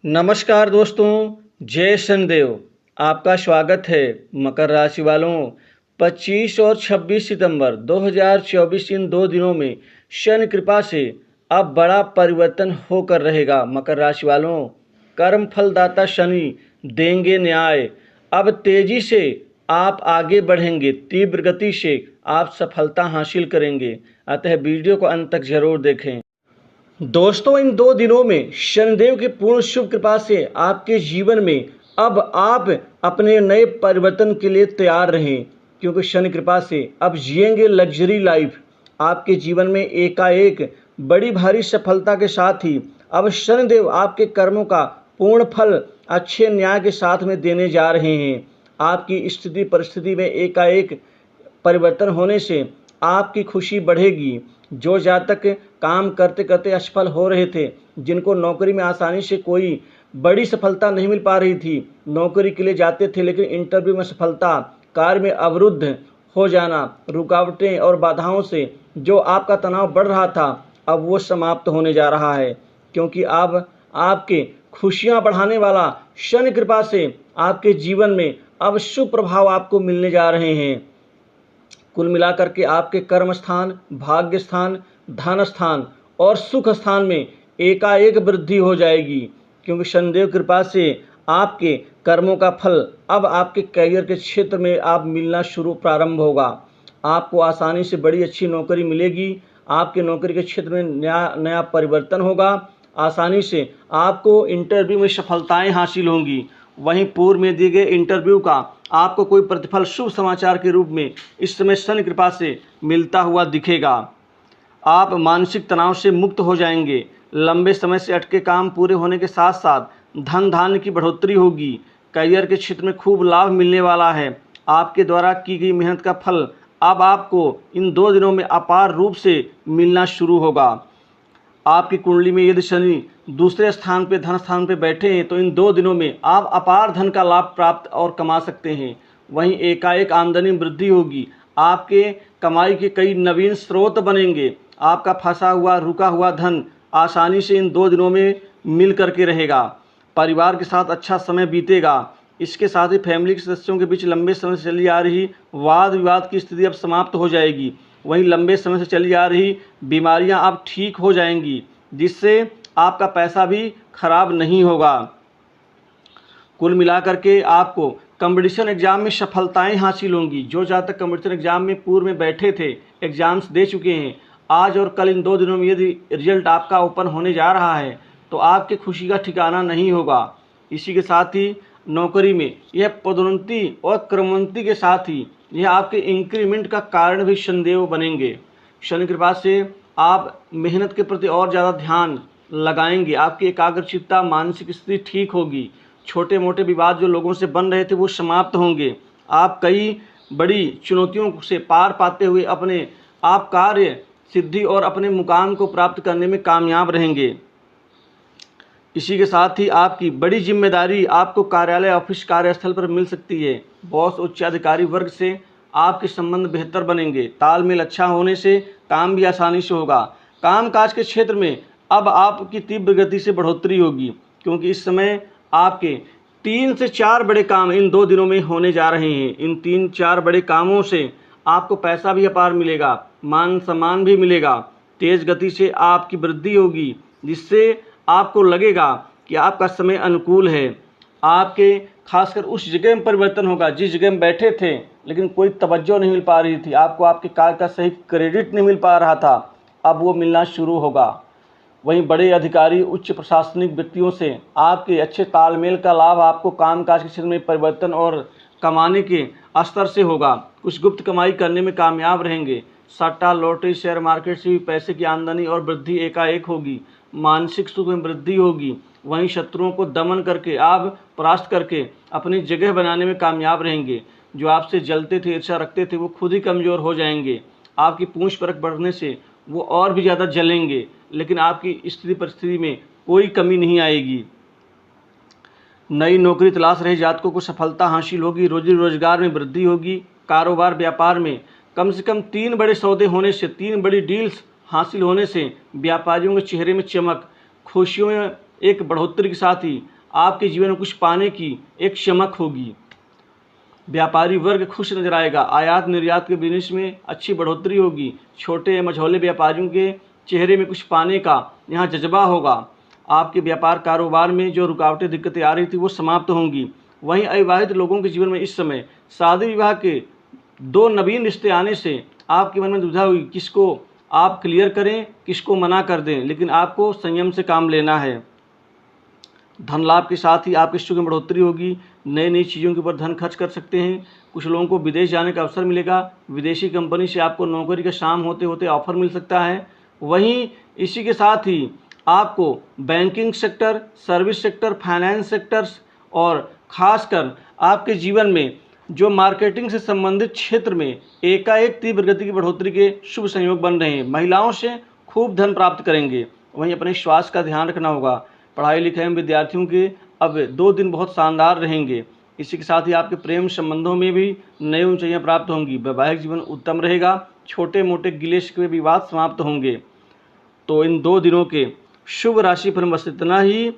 नमस्कार दोस्तों, जय शनिदेव। आपका स्वागत है। मकर राशि वालों, 25 और 26 सितंबर 2024 इन 2 दिनों में शनि कृपा से अब बड़ा परिवर्तन होकर रहेगा। मकर राशि वालों, कर्म फलदाता शनि देंगे न्याय। अब तेजी से आप आगे बढ़ेंगे, तीव्र गति से आप सफलता हासिल करेंगे। अतः वीडियो को अंत तक जरूर देखें। दोस्तों, इन 2 दिनों में शनिदेव की पूर्ण शुभ कृपा से आपके जीवन में अब आप अपने नए परिवर्तन के लिए तैयार रहें, क्योंकि शनि कृपा से अब जिएंगे लग्जरी लाइफ। आपके जीवन में एकाएक बड़ी भारी सफलता के साथ ही अब शनिदेव आपके कर्मों का पूर्ण फल अच्छे न्याय के साथ में देने जा रहे हैं। आपकी स्थिति परिस्थिति में एकाएक परिवर्तन होने से आपकी खुशी बढ़ेगी। जो जातक काम करते करते असफल हो रहे थे, जिनको नौकरी में आसानी से कोई बड़ी सफलता नहीं मिल पा रही थी, नौकरी के लिए जाते थे लेकिन इंटरव्यू में सफलता, कार्य में अवरुद्ध हो जाना, रुकावटें और बाधाओं से जो आपका तनाव बढ़ रहा था, अब वो समाप्त होने जा रहा है। क्योंकि अब आपके खुशियां बढ़ाने वाला शनि कृपा से आपके जीवन में अब शुभ प्रभाव आपको मिलने जा रहे हैं। कुल मिलाकर के आपके कर्म स्थान, भाग्य स्थान, धन स्थान और सुख स्थान में एकाएक वृद्धि हो जाएगी, क्योंकि शनिदेव कृपा से आपके कर्मों का फल अब आपके करियर के क्षेत्र में आप मिलना प्रारंभ होगा। आपको आसानी से बड़ी अच्छी नौकरी मिलेगी। आपके नौकरी के क्षेत्र में नया परिवर्तन होगा। आसानी से आपको इंटरव्यू में सफलताएं हासिल होंगी। वहीं पूर्व में दिए गए इंटरव्यू का आपको कोई प्रतिफल शुभ समाचार के रूप में इस समय शनि कृपा से मिलता हुआ दिखेगा। आप मानसिक तनाव से मुक्त हो जाएंगे। लंबे समय से अटके काम पूरे होने के साथ साथ धन धान्य की बढ़ोतरी होगी। करियर के क्षेत्र में खूब लाभ मिलने वाला है। आपके द्वारा की गई मेहनत का फल अब आपको इन 2 दिनों में अपार रूप से मिलना शुरू होगा। आपकी कुंडली में यदि शनि दूसरे स्थान पे धन स्थान पे बैठे हैं, तो इन 2 दिनों में आप अपार धन का लाभ प्राप्त और कमा सकते हैं। वहीं एकाएक आमदनी में वृद्धि होगी। आपके कमाई के कई नवीन स्रोत बनेंगे। आपका फंसा हुआ रुका हुआ धन आसानी से इन 2 दिनों में मिल करके रहेगा। परिवार के साथ अच्छा समय बीतेगा। इसके साथ ही फैमिली के सदस्यों के बीच लंबे समय से चली आ रही वाद विवाद की स्थिति अब समाप्त हो जाएगी। वहीं लंबे समय से चली आ रही बीमारियां अब ठीक हो जाएंगी, जिससे आपका पैसा भी खराब नहीं होगा। कुल मिलाकर के आपको कंपटीशन एग्जाम में सफलताएं हासिल होंगी। जो जातक कंपटीशन एग्जाम में पूर्व में बैठे थे, एग्जाम्स दे चुके हैं, आज और कल इन 2 दिनों में यदि रिजल्ट आपका ओपन होने जा रहा है, तो आपके खुशी का ठिकाना नहीं होगा। इसी के साथ ही नौकरी में यह पदोन्नति और क्रमोन्नति के साथ ही यह आपके इंक्रीमेंट का कारण भी शनिदेव बनेंगे। शनि कृपा से आप मेहनत के प्रति और ज़्यादा ध्यान लगाएंगे। आपकी एकाग्रचित्ता, मानसिक स्थिति ठीक होगी। छोटे मोटे विवाद जो लोगों से बन रहे थे वो समाप्त होंगे। आप कई बड़ी चुनौतियों से पार पाते हुए अपने आप कार्य सिद्धि और अपने मुकाम को प्राप्त करने में कामयाब रहेंगे। इसी के साथ ही आपकी बड़ी जिम्मेदारी आपको कार्यालय, ऑफिस, कार्यस्थल पर मिल सकती है। बॉस, उच्च अधिकारी वर्ग से आपके संबंध बेहतर बनेंगे। तालमेल अच्छा होने से काम भी आसानी से होगा। कामकाज के क्षेत्र में अब आपकी तीव्र गति से बढ़ोतरी होगी, क्योंकि इस समय आपके 3 से 4 बड़े काम इन 2 दिनों में होने जा रहे हैं। इन 3-4 बड़े कामों से आपको पैसा भी अपार मिलेगा, मान सम्मान भी मिलेगा। तेज गति से आपकी वृद्धि होगी, जिससे आपको लगेगा कि आपका समय अनुकूल है। आपके खासकर उस जगह में परिवर्तन होगा जिस जगह में बैठे थे लेकिन कोई तवज्जो नहीं मिल पा रही थी, आपको आपके कार्य का सही क्रेडिट नहीं मिल पा रहा था, अब वो मिलना शुरू होगा। वहीं बड़े अधिकारी, उच्च प्रशासनिक व्यक्तियों से आपके अच्छे तालमेल का लाभ आपको कामकाज के क्षेत्र में परिवर्तन और कमाने के स्तर से होगा। कुछ गुप्त कमाई करने में कामयाब रहेंगे। सट्टा, लॉटरी, शेयर मार्केट से भी पैसे की आमदनी और वृद्धि एकाएक होगी। मानसिक सुख में वृद्धि होगी। वहीं शत्रुओं को दमन करके आप परास्त करके अपनी जगह बनाने में कामयाब रहेंगे। जो आपसे जलते थे, ईर्ष्या रखते थे, वो खुद ही कमज़ोर हो जाएंगे। आपकी पूंछ परख बढ़ने से वो और भी ज़्यादा जलेंगे, लेकिन आपकी स्थिति परिस्थिति में कोई कमी नहीं आएगी। नई नौकरी तलाश रहे जातकों को सफलता हासिल होगी। रोजी रोजगार में वृद्धि होगी। कारोबार व्यापार में कम से कम 3 बड़े सौदे होने से, 3 बड़ी डील्स हासिल होने से व्यापारियों के चेहरे में चमक, खुशियों में एक बढ़ोतरी के साथ ही आपके जीवन में कुछ पाने की एक चमक होगी। व्यापारी वर्ग खुश नजर आएगा। आयात निर्यात के बिजनेस में अच्छी बढ़ोतरी होगी। छोटे मझौले व्यापारियों के चेहरे में कुछ पाने का यहाँ जज्बा होगा। आपके व्यापार कारोबार में जो रुकावटें दिक्कतें आ रही थी वो समाप्त होंगी। वहीं अविवाहित लोगों के जीवन में इस समय शादी विवाह के दो नवीन रिश्ते आने से आपके मन में दुविधा हुई, किसको आप क्लियर करें, किसको मना कर दें, लेकिन आपको संयम से काम लेना है। धन लाभ के साथ ही आपके सुख में बढ़ोतरी होगी। नई नई चीज़ों के ऊपर धन खर्च कर सकते हैं। कुछ लोगों को विदेश जाने का अवसर मिलेगा। विदेशी कंपनी से आपको नौकरी का शाम होते होते ऑफर मिल सकता है। वहीं इसी के साथ ही आपको banking sector, service sector, finance sectors और खासकर आपके जीवन में जो मार्केटिंग से संबंधित क्षेत्र में एकाएक तीव्र गति की बढ़ोतरी के शुभ संयोग बन रहे हैं। महिलाओं से खूब धन प्राप्त करेंगे। वहीं अपने स्वास्थ्य का ध्यान रखना होगा। पढ़ाई लिखाई में विद्यार्थियों के अब 2 दिन बहुत शानदार रहेंगे। इसी के साथ ही आपके प्रेम संबंधों में भी नई ऊंचाइयां प्राप्त होंगी। वैवाहिक जीवन उत्तम रहेगा। छोटे मोटे गिले शिकवे विवाद समाप्त होंगे। तो इन 2 दिनों के शुभ राशि फल बस इतना ही।